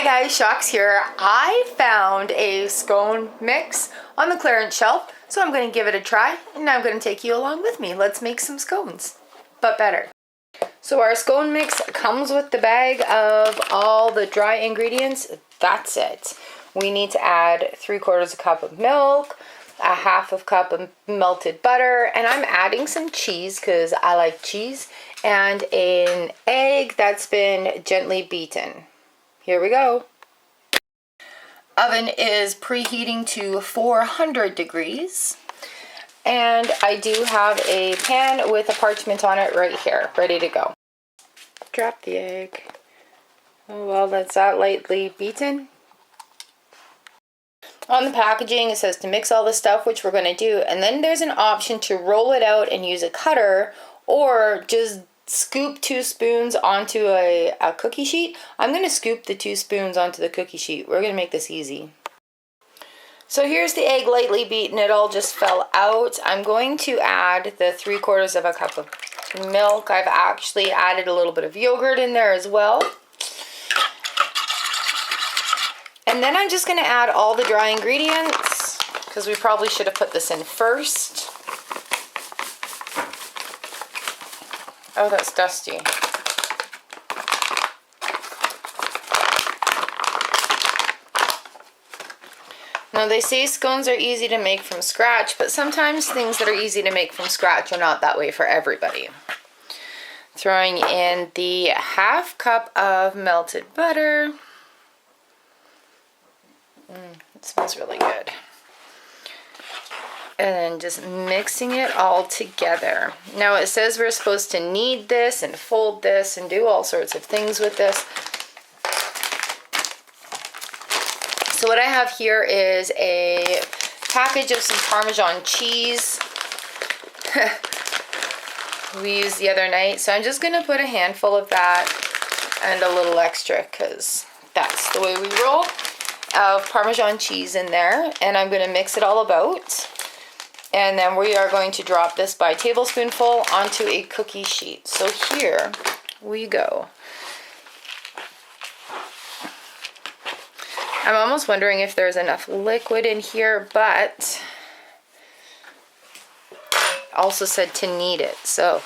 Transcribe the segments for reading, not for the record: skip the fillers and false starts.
Hi guys, Chox here. I found a scone mix on the clearance shelf, so I'm going to give it a try, and I'm going to take you along with me. Let's make some scones, but better. So our scone mix comes with the bag of all the dry ingredients. That's it. We need to add 3/4 cup of milk, a 1/2 cup of melted butter, and I'm adding some cheese because I like cheese, and an egg that's been gently beaten. Here we go. Oven is preheating to 400 degrees. And I do have a pan with a parchment on it right here, ready to go. Drop the egg. Oh well, that's that lightly beaten. On the packaging it says to mix all the stuff, which we're going to do, and then there's an option to roll it out and use a cutter, or just scoop 2 spoons onto a cookie sheet. I'm going to scoop the 2 spoons onto the cookie sheet. We're going to make this easy. So here's the egg lightly beaten. It all just fell out. I'm going to add the 3/4 cup of milk. I've actually added a little bit of yogurt in there as well. And then I'm just going to add all the dry ingredients, because we probably should have put this in first. Oh, that's dusty. Now they say scones are easy to make from scratch, but sometimes things that are easy to make from scratch are not that way for everybody. Throwing in the 1/2 cup of melted butter. It smells really good. And then just mixing it all together. Now it says we're supposed to knead this and fold this and do all sorts of things with this. So what I have here is a package of some Parmesan cheese we used the other night. So I'm just going to put a handful of that and a little extra, because that's the way we roll, of Parmesan cheese in there. And I'm going to mix it all about. And then we are going to drop this by tablespoonful onto a cookie sheet. So here we go. I'm almost wondering if there's enough liquid in here, but also said to knead it. So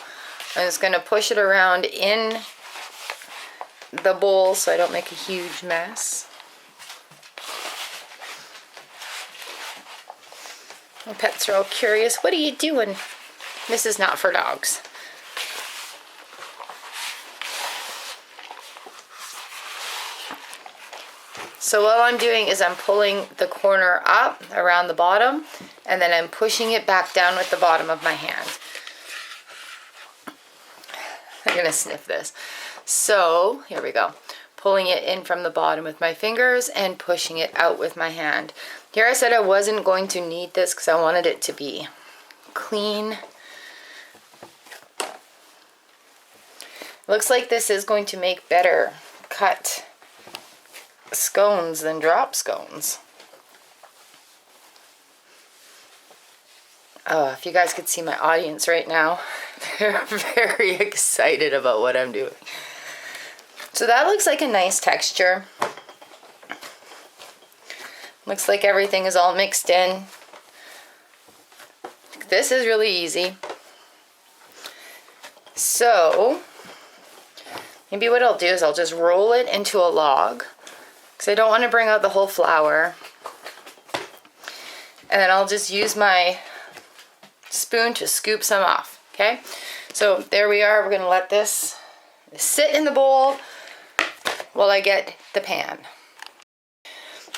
I'm just going to push it around in the bowl so I don't make a huge mess. My pets are all curious. What are you doing? This is not for dogs. So what I'm doing is I'm pulling the corner up around the bottom, and then I'm pushing it back down with the bottom of my hand. I'm going to sniff this. So here we go. Pulling it in from the bottom with my fingers and pushing it out with my hand. Here I said I wasn't going to knead this because I wanted it to be clean. Looks like this is going to make better cut scones than drop scones. Oh, if you guys could see my audience right now, they're very excited about what I'm doing. So that looks like a nice texture. Looks like everything is all mixed in. This is really easy. So maybe what I'll do is I'll just roll it into a log, because I don't want to bring out the whole flour. And then I'll just use my spoon to scoop some off. Okay, so there we are. We're going to let this sit in the bowl while I get the pan.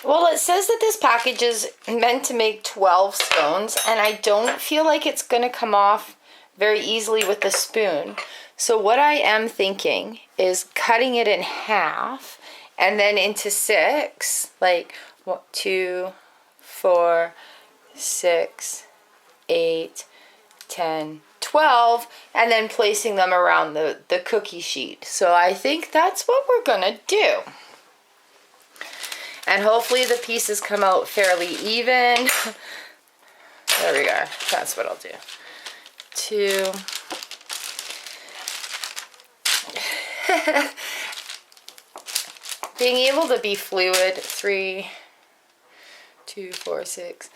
Well, it says that this package is meant to make 12 scones, and I don't feel like it's going to come off very easily with the spoon. So what I am thinking is cutting it in half and then into 6, like 1, 2, 4, 6, 8, 10, 12, and then placing them around the cookie sheet. So I think that's what we're gonna do. And hopefully the pieces come out fairly even. There we are. That's what I'll do. 2. being able to be fluid, 3, 2, 4, 6,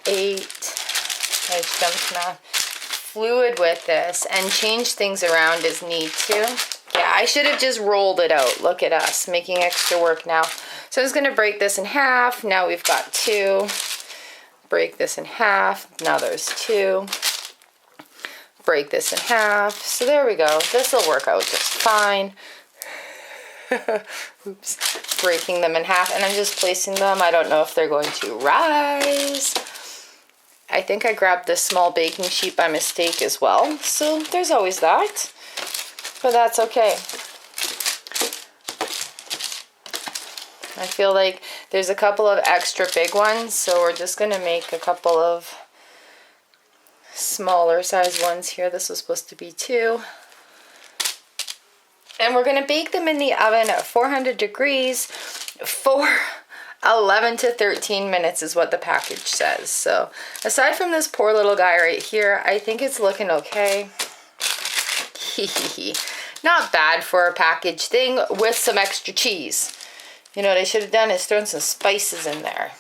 8, I just jumped math, fluid with this and change things around as need to. Yeah, I should have just rolled it out. Look at us making extra work now. So I'm just gonna break this in half. Now we've got 2. Break this in half. Now there's 2. Break this in half. So there we go. This will work out just fine. Oops. Breaking them in half, and I'm just placing them. I don't know if they're going to rise. I think I grabbed this small baking sheet by mistake as well. So there's always that. But that's okay. I feel like there's a couple of extra big ones, so we're just going to make a couple of smaller size ones here. This was supposed to be 2. And we're going to bake them in the oven at 400 degrees for 11 to 13 minutes is what the package says. So aside from this poor little guy right here, I think it's looking okay. Not bad for a package thing with some extra cheese. You know what I should have done is thrown some spices in there.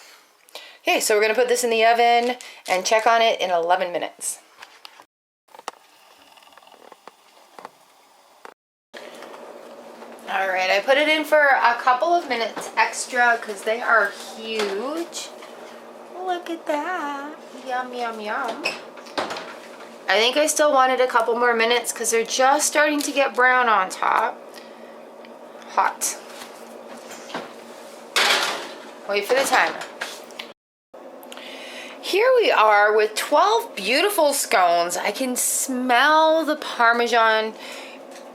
Okay, so we're going to put this in the oven and check on it in 11 minutes. All right, I put it in for a couple of minutes extra because they are huge. Look at that. Yum, yum, yum. I think I still wanted a couple more minutes because they're just starting to get brown on top. Hot. Wait for the timer. Here we are with 12 beautiful scones. I can smell the Parmesan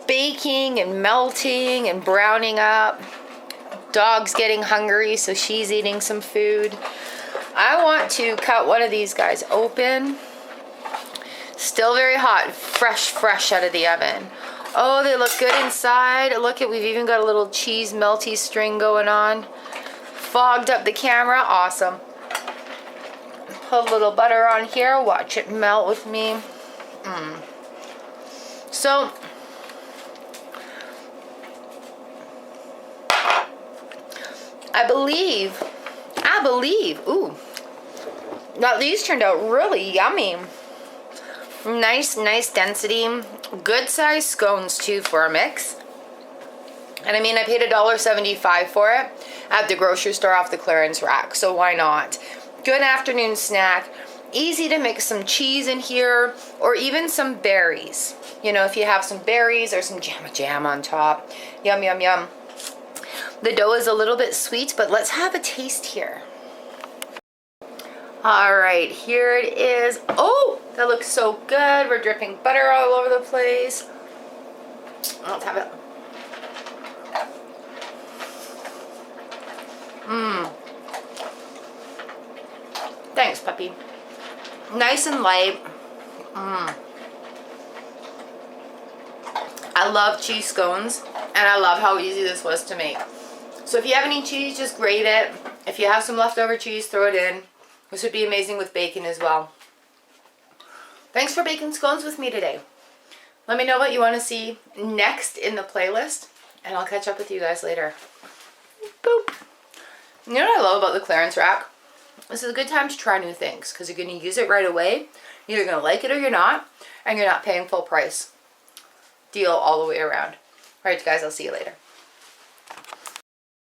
baking and melting and browning up. Dog's getting hungry, so she's eating some food. I want to cut one of these guys open. Still very hot, fresh out of the oven. Oh, they look good inside. Look at, we've even got a little cheese melty string going on. Fogged up the camera, awesome. Put a little butter on here, watch it melt with me. So, I believe, ooh. Now these turned out really yummy. Nice density. Good size scones too for a mix. And I mean, I paid $1.75 for it at the grocery store off the clearance rack, so why not? Good afternoon snack. Easy to mix some cheese in here, or even some berries. You know, if you have some berries or some jam on top. Yum, yum, yum. The dough is a little bit sweet, but let's have a taste here. All right, here it is. Oh, that looks so good. We're dripping butter all over the place. Let's have it. Thanks, puppy. Nice and light. I love cheese scones, and I love how easy this was to make. So if you have any cheese, just grate it. If you have some leftover cheese, throw it in. This would be amazing with bacon as well. Thanks for baking scones with me today. Let me know what you want to see next in the playlist, and I'll catch up with you guys later. Boop. You know what I love about the clearance rack? This is a good time to try new things because you're going to use it right away. You're either going to like it or you're not, and you're not paying full price. Deal all the way around. All right, guys, I'll see you later.